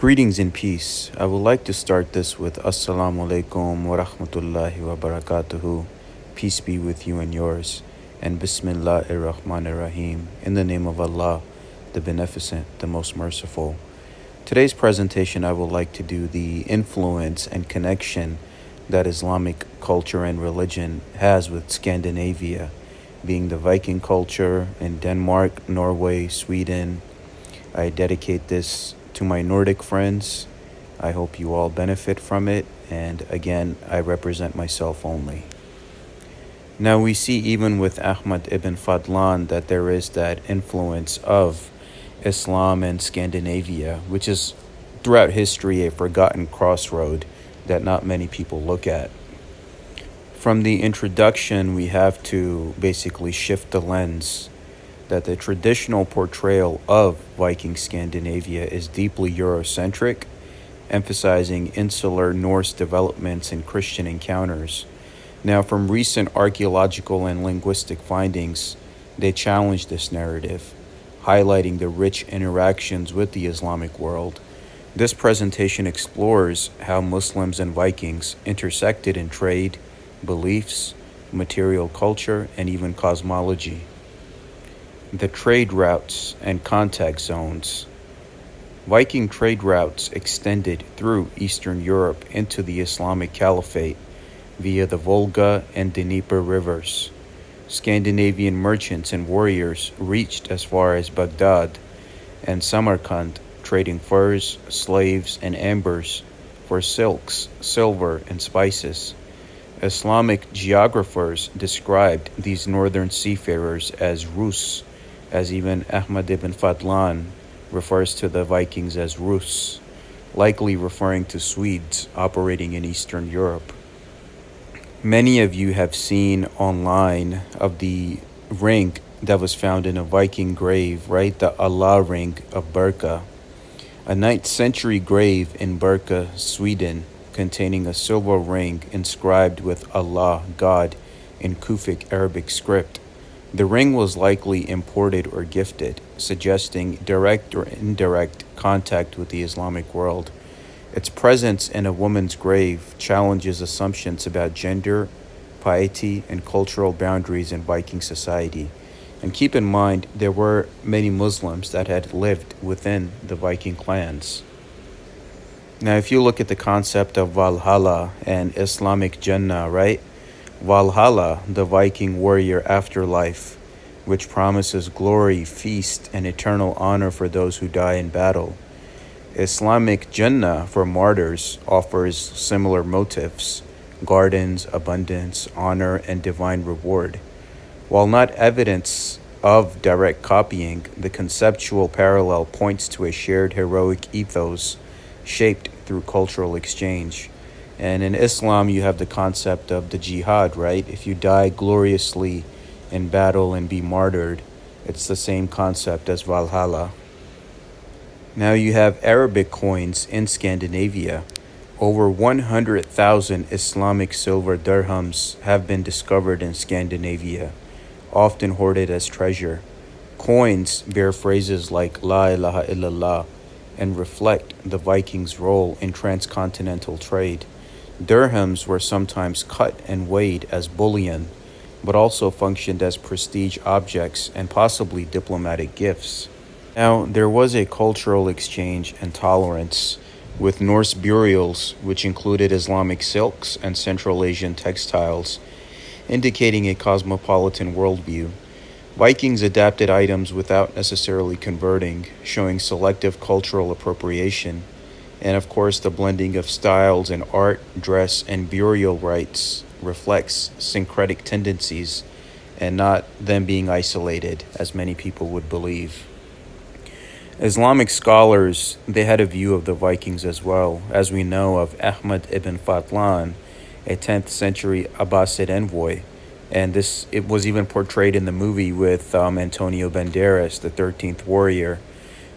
Greetings and peace. I would like to start this with Assalamu alaikum wa rahmatullahi wa barakatuhu. Peace be with you and yours. And Bismillahir Rahmanir Rahim. In the name of Allah, the Beneficent, the Most Merciful. Today's presentation, I would like to do the influence and connection that Islamic culture and religion has with Scandinavia, being the Viking culture in Denmark, Norway, Sweden. I dedicate this to my Nordic friends. I hope you all benefit from it. And again, I represent myself only. Now we see even with Ahmad ibn Fadlan that there is that influence of Islam and Scandinavia, which is throughout history a forgotten crossroad that not many people look at. From the introduction, we have to basically shift the lens that the traditional portrayal of Viking Scandinavia is deeply Eurocentric, emphasizing insular Norse developments and Christian encounters. Now, from recent archaeological and linguistic findings, they challenge this narrative, highlighting the rich interactions with the Islamic world. This presentation explores how Muslims and Vikings intersected in trade, beliefs, material culture, and even cosmology. The trade routes and contact zones. Viking trade routes extended through Eastern Europe into the Islamic Caliphate via the Volga and Dnieper rivers. Scandinavian merchants and warriors reached as far as Baghdad and Samarkand, trading furs, slaves, and ambers for silks, silver, and spices. Islamic geographers described these northern seafarers as Rus, as even Ahmad ibn Fadlan refers to the Vikings as Rus, likely referring to Swedes operating in Eastern Europe. Many of you have seen online of the ring that was found in a Viking grave, right? The Allah ring of Birka, a 9th century grave in Birka, Sweden, containing a silver ring inscribed with Allah, God, in Kufic Arabic script. The ring was likely imported or gifted, suggesting direct or indirect contact with the Islamic world. Its presence in a woman's grave challenges assumptions about gender, piety, and cultural boundaries in Viking society. And keep in mind, there were many Muslims that had lived within the Viking clans. Now, if you look at the concept of Valhalla and Islamic Jannah, right? Valhalla, the Viking warrior afterlife, which promises glory, feast, and eternal honor for those who die in battle. Islamic Jannah for martyrs offers similar motifs: gardens, abundance, honor, and divine reward. While not evidence of direct copying, the conceptual parallel points to a shared heroic ethos shaped through cultural exchange. And in Islam, you have the concept of the jihad, right? If you die gloriously in battle and be martyred, it's the same concept as Valhalla. Now you have Arabic coins in Scandinavia. Over 100,000 Islamic silver dirhams have been discovered in Scandinavia, often hoarded as treasure. Coins bear phrases like La ilaha illallah and reflect the Vikings' role in transcontinental trade. Dirhams were sometimes cut and weighed as bullion, but also functioned as prestige objects and possibly diplomatic gifts. Now, there was a cultural exchange and tolerance with Norse burials, which included Islamic silks and Central Asian textiles, indicating a cosmopolitan worldview. Vikings adapted items without necessarily converting, showing selective cultural appropriation. And of course, the blending of styles in art, dress, and burial rites reflects syncretic tendencies and not them being isolated, as many people would believe. Islamic scholars, they had a view of the Vikings as well, as we know of Ahmad ibn Fadlan, a 10th century Abbasid envoy. And it was even portrayed in the movie with Antonio Banderas, the 13th warrior,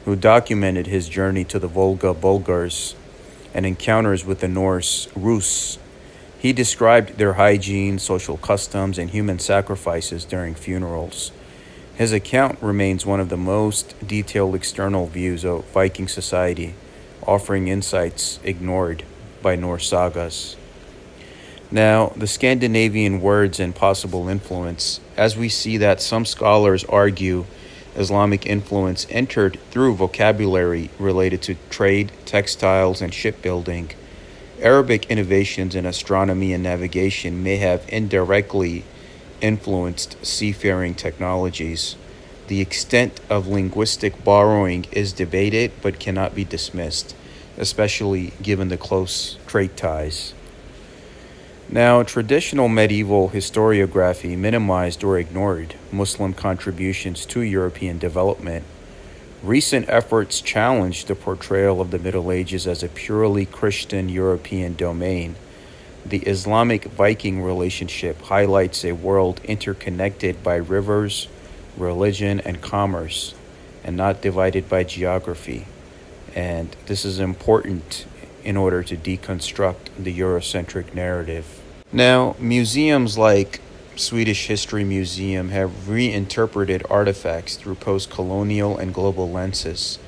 who documented his journey to the Volga Bulgars and encounters with the Norse Rus. He described their hygiene, social customs, and human sacrifices during funerals. His account remains one of the most detailed external views of Viking society, offering insights ignored by Norse sagas. Now, the Scandinavian words and possible influence, as we see that some scholars argue Islamic influence entered through vocabulary related to trade, textiles, and shipbuilding. Arabic innovations in astronomy and navigation may have indirectly influenced seafaring technologies. The extent of linguistic borrowing is debated but cannot be dismissed, especially given the close trade ties. Now, traditional medieval historiography minimized or ignored Muslim contributions to European development. Recent efforts challenge the portrayal of the Middle Ages as a purely Christian European domain. The Islamic Viking relationship highlights a world interconnected by rivers, religion, and commerce, and not divided by geography. And this is important in order to deconstruct the Eurocentric narrative. Now, museums like Swedish History Museum have reinterpreted artifacts through post-colonial and global lenses.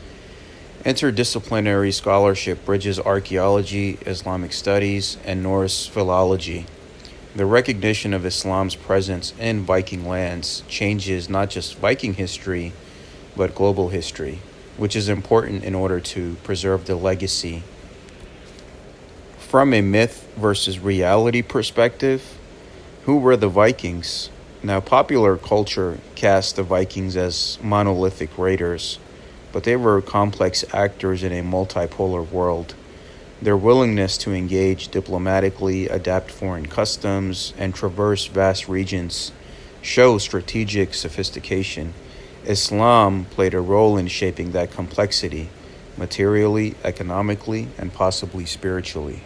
Interdisciplinary scholarship bridges archaeology, Islamic studies, and Norse philology. The recognition of Islam's presence in Viking lands changes not just Viking history, but global history, which is important in order to preserve the legacy. From a myth versus reality perspective, who were the Vikings? Now, popular culture cast the Vikings as monolithic raiders, but they were complex actors in a multipolar world. Their willingness to engage diplomatically, adapt foreign customs, and traverse vast regions show strategic sophistication. Islam played a role in shaping that complexity, materially, economically, and possibly spiritually.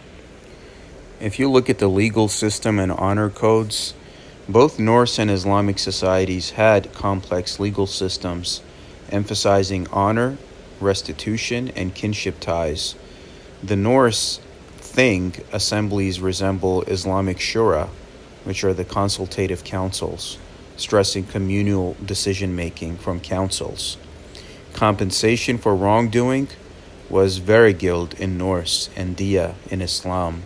If you look at the legal system and honor codes, both Norse and Islamic societies had complex legal systems, emphasizing honor, restitution, and kinship ties. The Norse Thing assemblies resemble Islamic Shura, which are the consultative councils, stressing communal decision-making from councils. Compensation for wrongdoing was verigild in Norse and diya in Islam,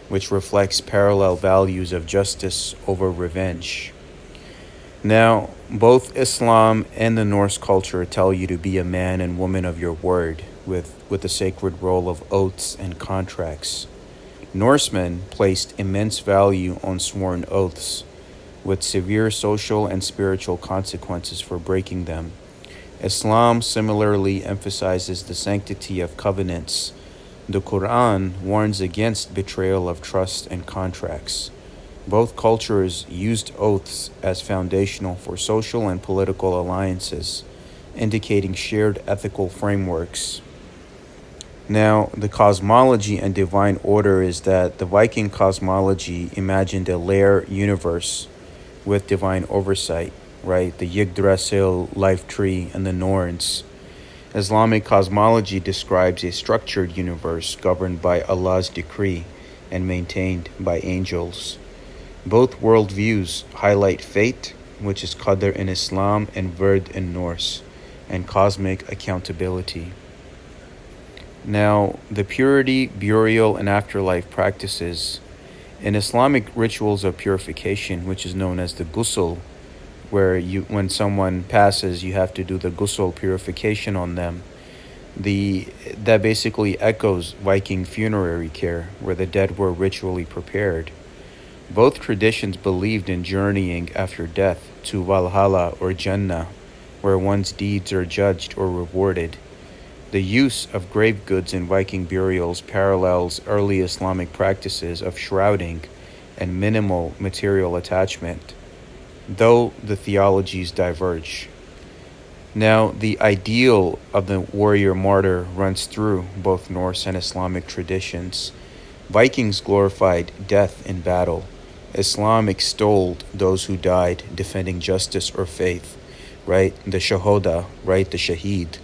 which reflects parallel values of justice over revenge. Now, both Islam and the Norse culture tell you to be a man and woman of your word, with the sacred role of oaths and contracts. Norsemen placed immense value on sworn oaths, with severe social and spiritual consequences for breaking them. Islam similarly emphasizes the sanctity of covenants. The Quran warns against betrayal of trust and contracts. Both cultures used oaths as foundational for social and political alliances, indicating shared ethical frameworks. Now, the cosmology and divine order is that the Viking cosmology imagined a layer universe with divine oversight, right? The Yggdrasil life tree and the Norns. Islamic cosmology describes a structured universe governed by Allah's decree and maintained by angels. Both worldviews highlight fate, which is qadr in Islam and Verd in Norse, and cosmic accountability. Now, the purity, burial, and afterlife practices. In Islamic rituals of purification, which is known as the ghusl, where when someone passes, you have to do the ghusl purification on them. That basically echoes Viking funerary care, where the dead were ritually prepared. Both traditions believed in journeying after death to Valhalla or Jannah, where one's deeds are judged or rewarded. The use of grave goods in Viking burials parallels early Islamic practices of shrouding and minimal material attachment, though the theologies diverge. Now, the ideal of the warrior martyr runs through both Norse and Islamic traditions. Vikings glorified death in battle. Islam extolled those who died defending justice or faith, right? The shahoda, right? The shaheed,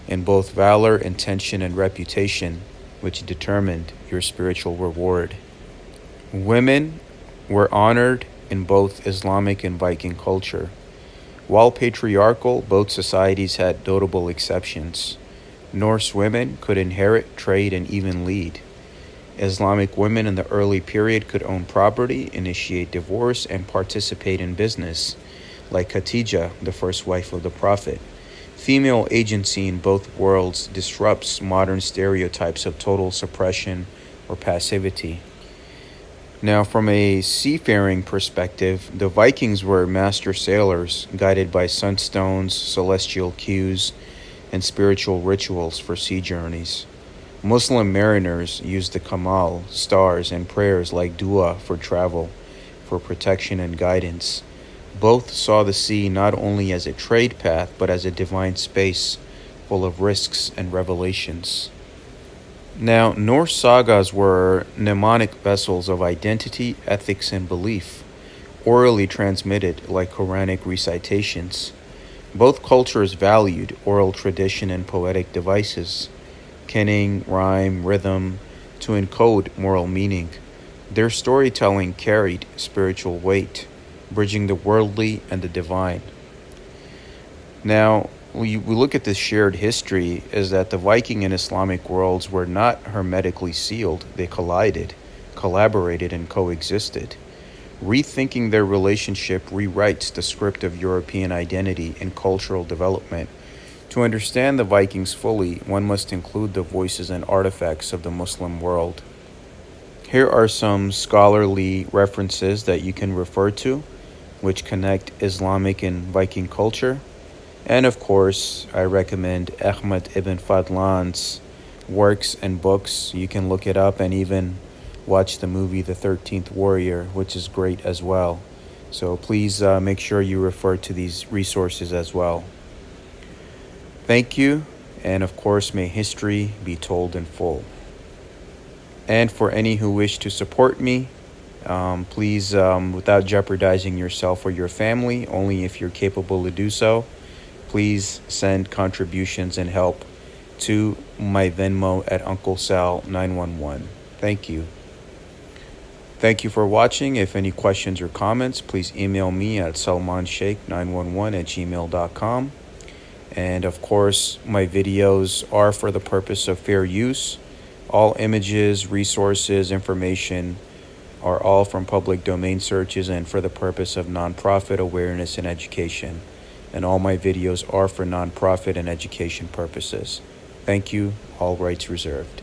in both valor, intention, and reputation, which determined your spiritual reward. Women were honored in both Islamic and Viking culture. While patriarchal, both societies had notable exceptions. Norse women could inherit, trade, and even lead. Islamic women in the early period could own property, initiate divorce, and participate in business, like Khadijah, the first wife of the Prophet. Female agency in both worlds disrupts modern stereotypes of total suppression or passivity. Now, from a seafaring perspective, the Vikings were master sailors, guided by sunstones, celestial cues, and spiritual rituals for sea journeys. Muslim mariners used the Kamal, stars, and prayers like dua for travel, for protection and guidance. Both saw the sea not only as a trade path, but as a divine space full of risks and revelations. Now, Norse sagas were mnemonic vessels of identity, ethics, and belief, orally transmitted like Quranic recitations. Both cultures valued oral tradition and poetic devices, kenning, rhyme, rhythm, to encode moral meaning. Their storytelling carried spiritual weight, bridging the worldly and the divine. Now, we look at this shared history is that the Viking and Islamic worlds were not hermetically sealed. They collided, collaborated, and coexisted. Rethinking their relationship rewrites the script of European identity and cultural development. To understand the Vikings fully, one must include the voices and artifacts of the Muslim world. Here are some scholarly references that you can refer to, which connect Islamic and Viking culture. And of course, I recommend Ahmad ibn Fadlan's works and books. You can look it up and even watch the movie The 13th Warrior, which is great as well. So please make sure you refer to these resources as well. Thank you, and of course, may history be told in full. And for any who wish to support me, please, without jeopardizing yourself or your family, only if you're capable to do so, please send contributions and help to my Venmo at Uncle Sal 911. Thank you. Thank you for watching. If any questions or comments, please email me at salmansheikh911@gmail.com. And of course, my videos are for the purpose of fair use. All images, resources, information are all from public domain searches and for the purpose of nonprofit awareness and education. And all my videos are for nonprofit and education purposes. Thank you. All rights reserved.